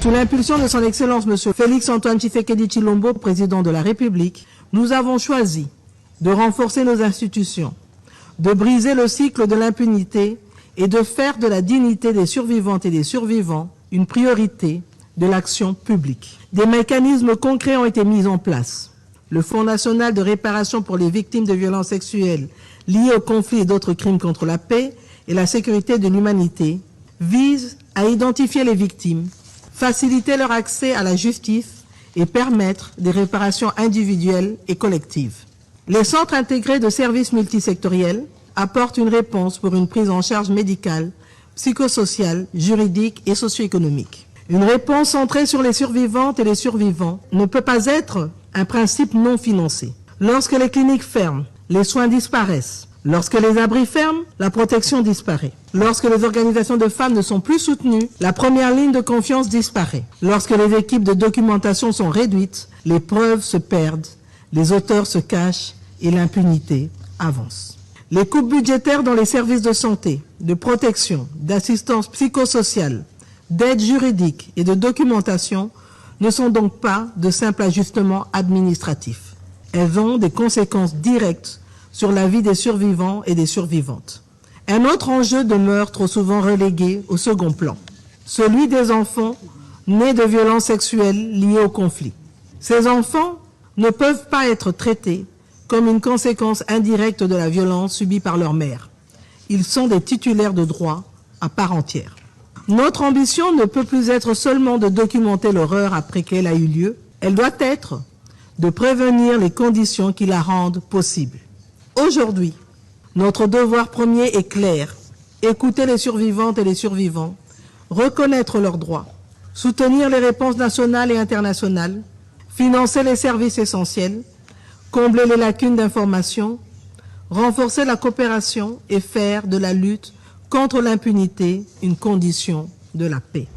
Sous l'impulsion de son Excellence M. Félix-Antoine Tshisekedi Tshilombo, président de la République, nous avons choisi de renforcer nos institutions, de briser le cycle de l'impunité et de faire de la dignité des survivantes et des survivants une priorité de l'action publique. Des mécanismes concrets ont été mis en place. Le Fonds national de réparation pour les victimes de violences sexuelles liées au conflit et d'autres crimes contre la paix et la sécurité de l'humanité vise à identifier les victimes, faciliter leur accès à la justice et permettre des réparations individuelles et collectives. Les centres intégrés de services multisectoriels apportent une réponse pour une prise en charge médicale, psychosociale, juridique et socio-économique. Une réponse centrée sur les survivantes et les survivants ne peut pas être un principe non financé. Lorsque les cliniques ferment, les soins disparaissent. Lorsque les abris ferment, la protection disparaît. Lorsque les organisations de femmes ne sont plus soutenues, la première ligne de confiance disparaît. Lorsque les équipes de documentation sont réduites, les preuves se perdent, les auteurs se cachent et l'impunité avance. Les coupes budgétaires dans les services de santé, de protection, d'assistance psychosociale, d'aide juridique et de documentation ne sont donc pas de simples ajustements administratifs. Elles ont des conséquences directes sur la vie des survivants et des survivantes. Un autre enjeu demeure trop souvent relégué au second plan, celui des enfants nés de violences sexuelles liées au conflit. Ces enfants ne peuvent pas être traités comme une conséquence indirecte de la violence subie par leur mère. Ils sont des titulaires de droits à part entière. Notre ambition ne peut plus être seulement de documenter l'horreur après qu'elle a eu lieu, elle doit être de prévenir les conditions qui la rendent possible. Aujourd'hui, notre devoir premier est clair, écouter les survivantes et les survivants, reconnaître leurs droits, soutenir les réponses nationales et internationales, financer les services essentiels, combler les lacunes d'information, renforcer la coopération et faire de la lutte contre l'impunité une condition de la paix.